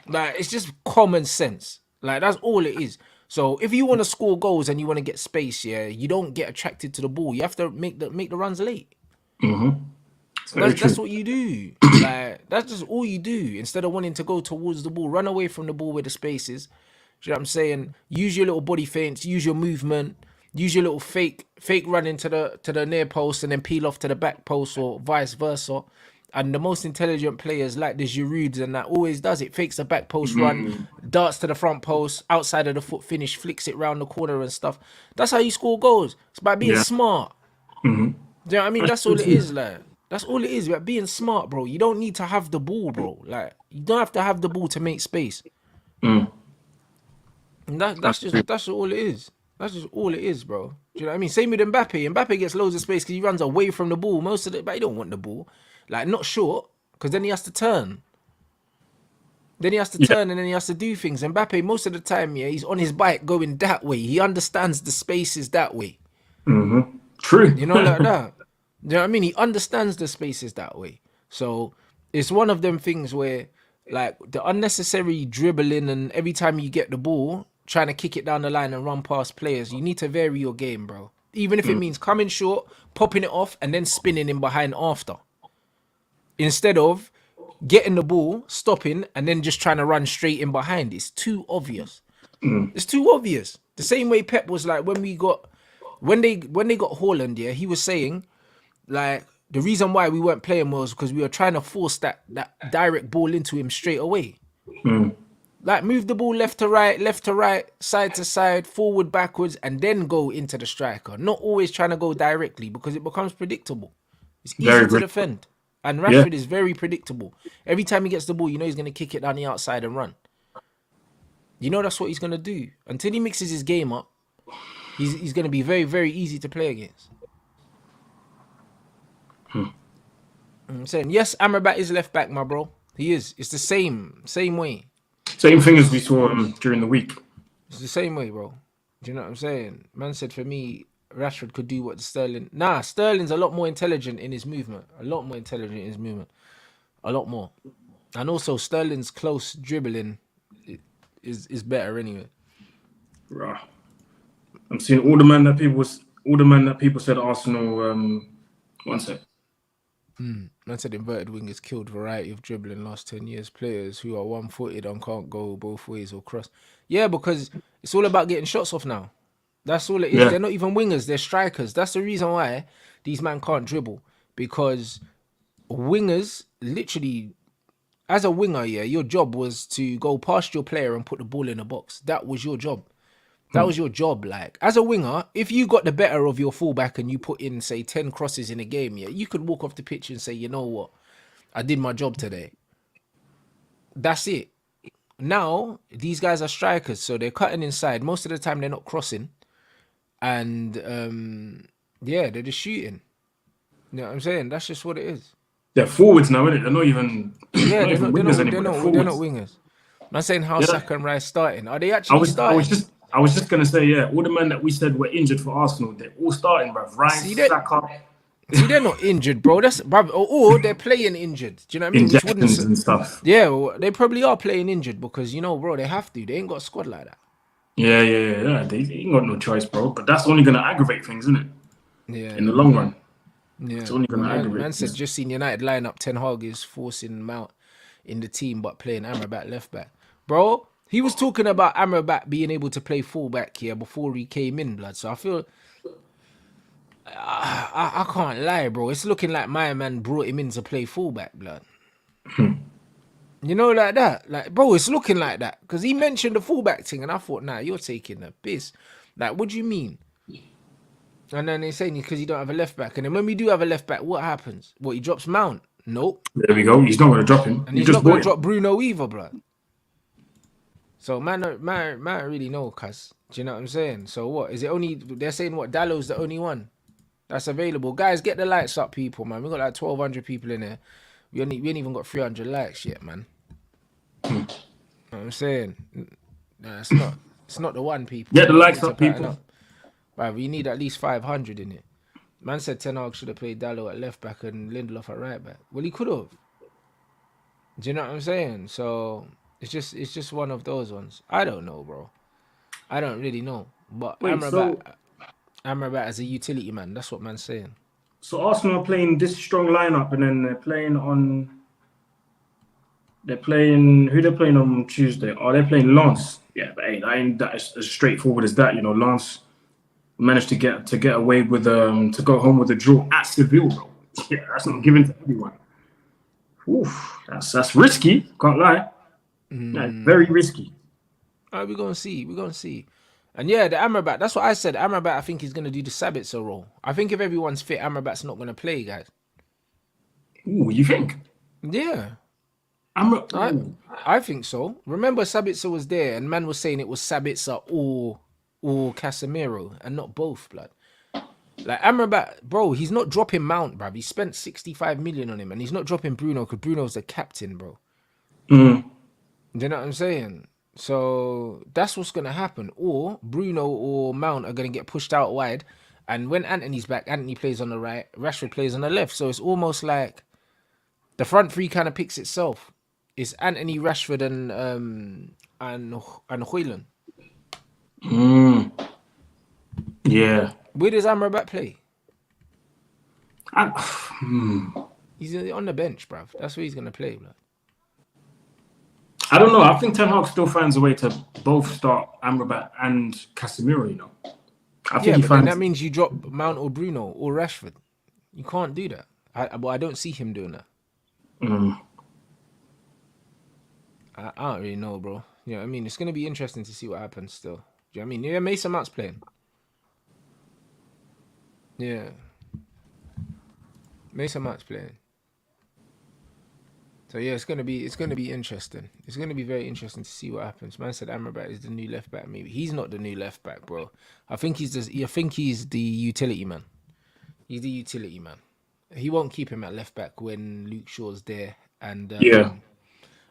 Like, it's just common sense. Like, that's all it is. So if you want to score goals and you want to get space, yeah, you don't get attracted to the ball. You have to make the runs late. That's what you do. Like, that's just all you do. Instead of wanting to go towards the ball, run away from the ball where the space is. Do you know what I'm saying? Use your little body feints, use your movement, use your little fake run into the near post and then peel off to the back post, or vice versa. And the most intelligent players, like the Girouds and that, always does it. Fakes the back post run, darts to the front post, outside of the foot finish, flicks it round the corner and stuff. That's how you score goals. It's by being smart. Do you know what I mean? That's all it is, like. That's all it is, about being smart, bro. You don't need to have the ball, bro. Like, you don't have to have the ball to make space. And that's all it is. That's just all it is, bro. Do you know what I mean? Same with Mbappe. Mbappe gets loads of space because he runs away from the ball. Most of it, but he don't want the ball. Like, not short, because then he has to turn. Then he has to turn and then he has to do things. Mbappe, most of the time, yeah, he's on his bike going that way. He understands the spaces that way. True. You know, like that. You know what I mean? He understands the spaces that way. So it's one of them things where, like, the unnecessary dribbling and every time you get the ball, trying to kick it down the line and run past players. You need to vary your game, bro. Even if it means coming short, popping it off, and then spinning in behind after. Instead of getting the ball, stopping, and then just trying to run straight in behind. It's too obvious. It's too obvious. The same way Pep was like when they got Haaland, yeah, he was saying like the reason why we weren't playing was because we were trying to force that direct ball into him straight away. Like move the ball left to right, side to side, forward, backwards, and then go into the striker. Not always trying to go directly because it becomes predictable. It's easy to defend. And Rashford is very predictable. Every time he gets the ball, you know he's going to kick it down the outside and run. You know that's what he's going to do. Until he mixes his game up, he's going to be very, very easy to play against. I'm saying, yes, Amrabat is left back, my bro. He is. It's the same way. Same thing as we saw during the week. It's the same way, bro. Do you know what I'm saying? Man said for me, Rashford could do what Sterling. Nah, Sterling's a lot more intelligent in his movement. A lot more. And also Sterling's close dribbling is better anyway. Right. I'm seeing all the man that people said Arsenal. One sec. Man said inverted wingers killed variety of dribbling last 10 years. Players who are one-footed and can't go both ways or cross. Yeah, because it's all about getting shots off now. That's all it is. Yeah. They're not even wingers. They're strikers. That's the reason why these men can't dribble. Because wingers, literally, as a winger, yeah, your job was to go past your player and put the ball in the box. That was your job. That was your job. Like, as a winger, if you got the better of your fullback and you put in, say, 10 crosses in a game, yeah, you could walk off the pitch and say, you know what? I did my job today. That's it. Now, these guys are strikers, so they're cutting inside. Most of the time, they're not crossing. And, they're just shooting. You know what I'm saying? That's just what it is. They're forwards now, isn't it? They're not even wingers anymore. They're not wingers. I'm not saying how Saka and Rice starting. Are they actually starting? I was just gonna say, yeah, all the men that we said were injured for Arsenal, they're all starting, bruv. Rice, Saka. See, they're not injured, bro. That's or they're playing injured. Do you know what I mean? Injections and stuff. Yeah, well, they probably are playing injured because bro, they have to. They ain't got a squad like that. Yeah. They ain't got no choice, bro. But that's only gonna aggravate things, isn't it? Yeah. In the long run. Yeah. It's only gonna aggravate. Man said just seen United line up. Ten Hag is forcing Mount in the team, but playing Amrabat left back, bro. He was talking about Amrabat being able to play fullback here before he came in, blood. So I feel I can't lie, bro. It's looking like my man brought him in to play fullback, blood. You know, like that. Like, bro, it's looking like that. Because he mentioned the fullback thing, and I thought, nah, you're taking the piss. Like, what do you mean? And then they're saying because you don't have a left back. And then when we do have a left back, what happens? What, he drops Mount? Nope. There we go. He's not going to drop him. And he's not going to drop Bruno either, blood. So man really know, cuz. Do you know what I'm saying? So what? Is it only, they're saying what, Dallow's the only one that's available? Guys, get the lights up, people, man. We got like 1,200 people in there. We ain't even got 300 likes yet, man. You know what I'm saying? Nah, it's not the one, people. Get the likes up, people. Right, we need at least 500 in it. Man said Ten Hag should have played Dallo at left back and Lindelof at right back. Well, he could have. Do you know what I'm saying? So it's just one of those ones. I don't know, bro. I don't really know. But Amrabat as a utility man, that's what man's saying. So Arsenal are playing this strong lineup, and then they're playing on Tuesday. Oh, they're playing Lens. Yeah, but hey, ain't that as straightforward as that. Lens managed to get away with to go home with a draw at Seville, bro. Yeah, that's not given to everyone. Oof, that's risky. Can't lie. That's very risky. All right, we're gonna see. And yeah, the Amrabat. That's what I said. Amrabat, I think he's gonna do the Sabitzer role. I think if everyone's fit, Amrabat's not gonna play, guys. Ooh, you think? Yeah. I think so. Remember, Sabitzer was there, and man was saying it was Sabitzer or Casemiro, and not both, blood. Like Amrabat, bro, he's not dropping Mount, bruv. He spent 65 million on him, and he's not dropping Bruno because Bruno's the captain, bro. Do you know what I'm saying? So that's what's gonna happen. Or Bruno or Mount are gonna get pushed out wide, and when Anthony's back, Anthony plays on the right, Rashford plays on the left. So it's almost like the front three kind of picks itself. It's Anthony, Rashford, and Højlund. Yeah. Where does Amrabat play? I, He's on the bench, bruv. That's where he's gonna play, blood. I don't know. I think Ten Hag still finds a way to both start Amrabat and Casemiro. I think Yeah, he but then finds. that means you drop Mount or Bruno or Rashford. You can't do that. I don't see him doing that. I don't really know, bro. You know what I mean? It's gonna be interesting to see what happens still. Do you know what I mean? Yeah, Mason Mount's playing. Yeah. Mason Mount's playing. So yeah, it's gonna be interesting. It's gonna be very interesting to see what happens. Man said Amrabat is the new left back. Maybe he's not the new left back, bro. I think he's the utility man. He's the utility man. He won't keep him at left back when Luke Shaw's there and Yeah.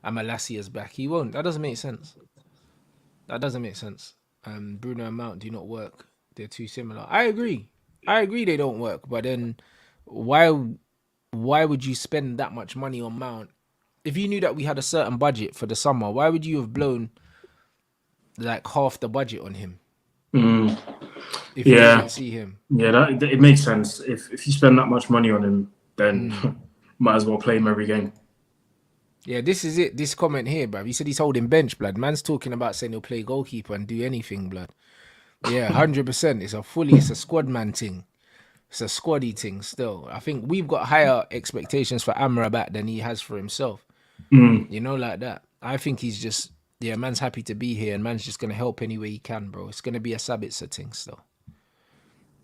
Amalasia's back. He won't. That doesn't make sense. Bruno and Mount do not work. They're too similar. I agree they don't work. But then why would you spend that much money on Mount if you knew that we had a certain budget for the summer? Why would you have blown like half the budget on him if you Yeah. didn't see him? Yeah. It makes sense. If you spend that much money on him, then might as well play him every game. Yeah, this is it. This comment here, bruv. He said he's holding bench, blood. Man's talking about saying he'll play goalkeeper and do anything, blood. Yeah, 100%. It's a squad man thing. It's a squaddy thing still. I think we've got higher expectations for Amrabat than he has for himself. You know, like that. I think he's just, yeah, man's happy to be here and man's just going to help any way he can, bro. It's going to be a Sabitzer thing still.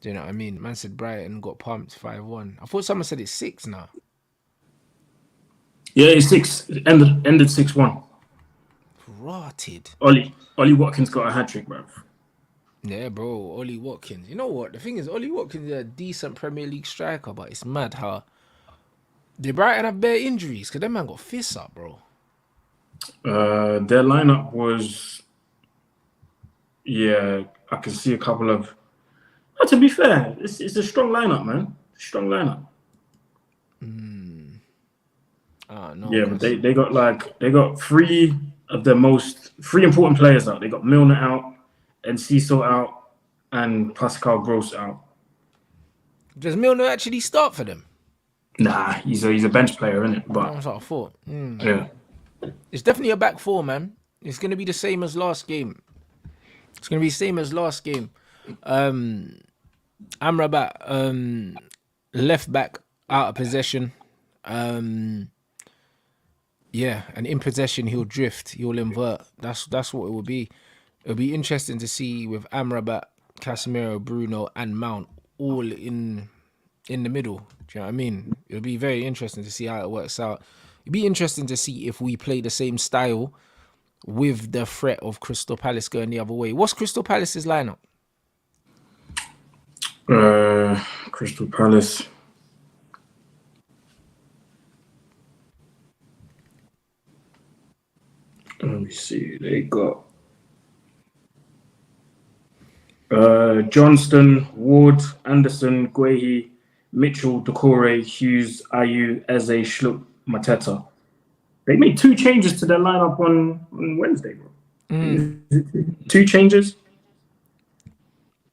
Do you know what I mean? Man said Brighton got pumped 5-1. I thought someone said it's 6 now. Yeah, it's 6. Ended 6-1. Rotted. Ollie Watkins got a hat trick, bro. Yeah, bro, Ollie Watkins. You know what? The thing is, Ollie Watkins is a decent Premier League striker, but it's mad how the Brighton have bare injuries because that man got fists up, bro. Their lineup was, yeah, I can see a couple of. To be fair, it's a strong lineup, man. Strong lineup. No, Yeah, but they got three important players out. They got Milner out, and Cecil out, and Pascal Gross out. Does Milner actually start for them? Nah, he's a bench player, isn't it? But That's what I thought. yeah, It's definitely a back four, man. It's gonna be the same as last game. Amrabat, left back out of possession. Yeah, and in possession he'll drift, he'll invert. That's what it will be. It'll be interesting to see with Amrabat, Casemiro, Bruno, and Mount all in the middle. Do you know what I mean? It'll be very interesting to see how it works out. It'd be interesting to see if we play the same style with the threat of Crystal Palace going the other way. What's Crystal Palace's lineup? Crystal Palace. Let me see. They got Johnston, Ward, Anderson, Guehi, Mitchell, Decore, Hughes, Ayew, Eze, Schlupp, Mateta. They made 2 changes to their lineup on Wednesday, bro. 2 changes?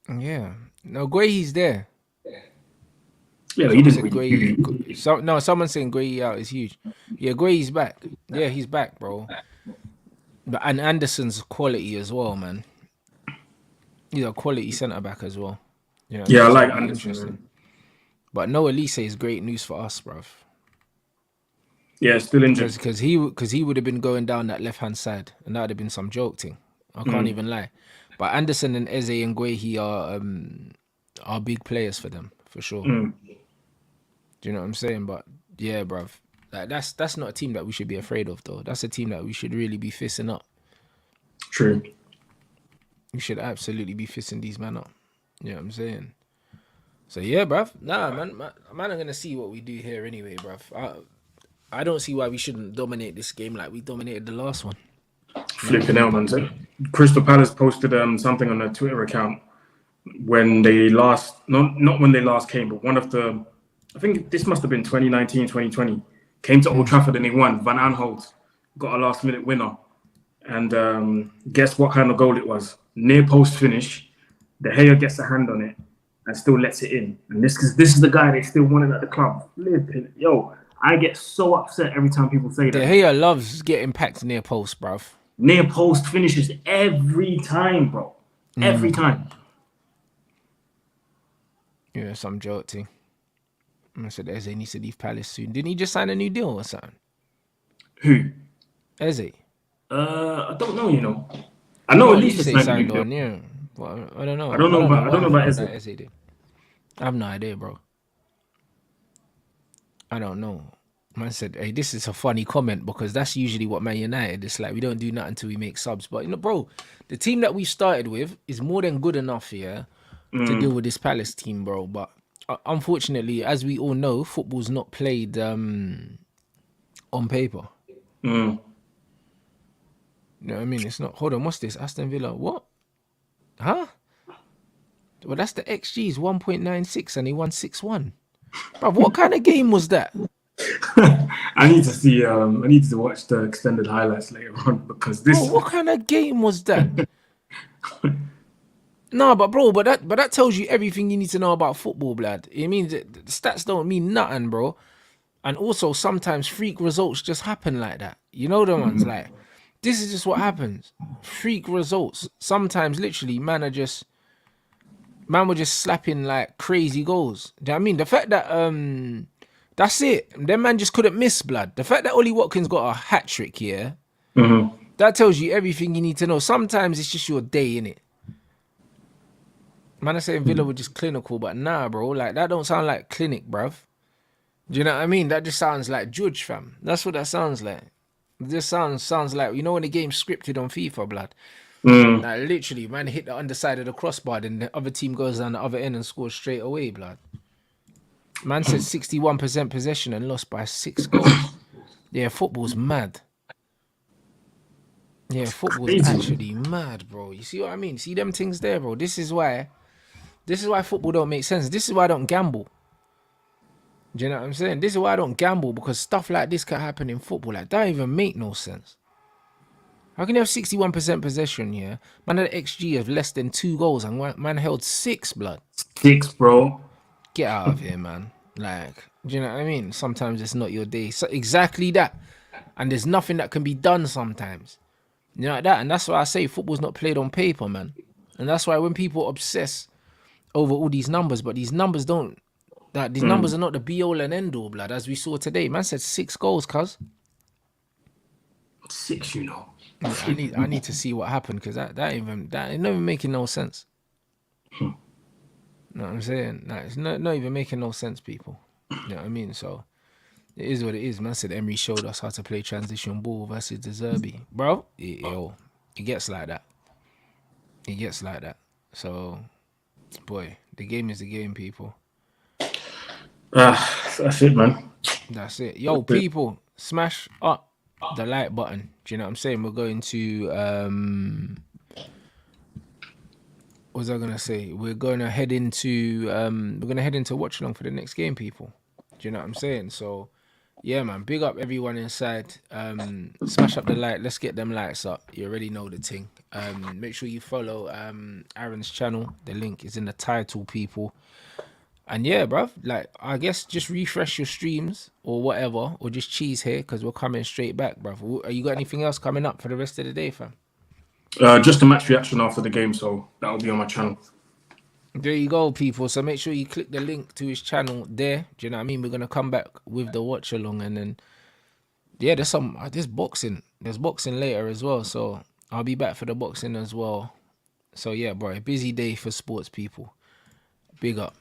Yeah. No, Guehi's there. Yeah, he didn't really. Someone saying Guehi out is huge. Yeah, Guehi's back. Yeah, he's back, bro. And Anderson's quality as well, man. He's a quality centre back as well. You know, yeah, I like Anderson. But no Elise is great news for us, bruv. Yeah, still injured. Because he would have been going down that left hand side, and that would have been some joke thing. I can't even lie. But Anderson and Eze and Guehi are big players for them for sure. Do you know what I'm saying? But yeah, bruv, like that's not a team that we should be afraid of, though. That's a team that we should really be fisting up. True. We should absolutely be fisting these men up. You know what I'm saying? So yeah, bruv. Nah, man, I'm gonna see what we do here anyway, bruv. I don't see why we shouldn't dominate this game like we dominated the last one. Flipping hell, man. Crystal Palace posted something on their Twitter account when they last, not when they last came, but one of the, I think this must have been 2019, 2020, came to Old Trafford and they won. Van Aanholt got a last minute winner. And guess what kind of goal it was? Near post finish. De Gea gets a hand on it and still lets it in. And this is the guy they still wanted at the club. Yo, I get so upset every time people say De that. Gea loves getting packed near post, bruv. Near post finishes every time, bro. Every time. Yeah, some joke thing. I said Eze needs to leave Palace soon. Didn't he just sign a new deal or something? Who? Eze. I don't know. You know, I know No, at at least least it's they signed a new signed deal. on, yeah. But I don't know. I don't know about what happened with Eze. that Eze did. I have no idea, bro. I don't know. Man said, hey, this is a funny comment because that's usually what Man United is like. We don't do nothing until we make subs. But, you know, bro, the team that we started with is more than good enough here to deal with this Palace team, bro. But unfortunately, as we all know, football's not played on paper. Mm. You know what I mean? It's not. Hold on, what's this? Aston Villa. What? Huh? Well, that's the XG's 1.96 and he won 6-1. Bro, what kind of game was that? I need to see. I need to watch the extended highlights later on because Bro, this. what kind of game was that? No, but bro, but that tells you everything you need to know about football, blood. It means that the stats don't mean nothing, bro. And also sometimes freak results just happen like that. You know the ones like this is just what happens. Freak results. Sometimes literally man were just slapping like crazy goals. Do you know what I mean? The fact that that's it. Them man just couldn't miss, blood. The fact that Ollie Watkins got a hat trick here, that tells you everything you need to know. Sometimes it's just your day, innit? Man, I saying Villa were just clinical, but nah, bro. Like that don't sound like clinic, bruv. Do you know what I mean? That just sounds like judge, fam. That's what that sounds like. This sounds like, you know, when the game's scripted on FIFA, blood. Like literally, man hit the underside of the crossbar, then the other team goes down the other end and scores straight away, blood. Man said 61% possession and lost by 6 goals. Yeah, football's mad. Yeah, football's Crazy. actually mad, bro. You see what I mean? See them things there, bro. This is why football don't make sense. This is why I don't gamble. Do you know what I'm saying? This is why I don't gamble, because stuff like this can happen in football. Like, that don't even make no sense. How can you have 61% possession here? Man had an XG of less than 2 goals and man held 6, blood. 6, bro. Get out of here, man. Like, do you know what I mean? Sometimes it's not your day. So exactly that. And there's nothing that can be done sometimes. You know, like that. And that's why I say football's not played on paper, man. And that's why when people obsess over all these numbers, but these numbers don't, that these numbers are not the be all and end all, blood, as we saw today. Man said 6 goals, cuz. 6, you know. Yeah, I need to see what happened, because that ain't even making no sense. Know what I'm saying? Like, it's not even making no sense, people. You know what I mean? So it is what it is. Man said Emery showed us how to play transition ball versus the Zerbi. Bro, it gets like that. It gets like that. So, boy, the game is the game, people. That's it, man. That's it. Yo, people, smash up the like button. Do you know what I'm saying? We're going to what was I gonna say? We're gonna head into watch along for the next game, people. Do you know what I'm saying? So yeah, man, big up everyone inside. Smash up the like, let's get them likes up. You already know the thing. Make sure you follow Aaron's channel. The link is in the title, people. And yeah, bruv, like, I guess just refresh your streams or whatever, or just cheese here, because we're coming straight back, bruv. Are you got anything else coming up for the rest of the day, fam? Just a match reaction after the game, so that'll be on my channel. There you go, people. So make sure you click the link to his channel there. Do you know what I mean? We're going to come back with the watch along, and then, yeah, there's boxing. There's boxing later as well, so I'll be back for the boxing as well. So yeah, bro, a busy day for sports people. Big up.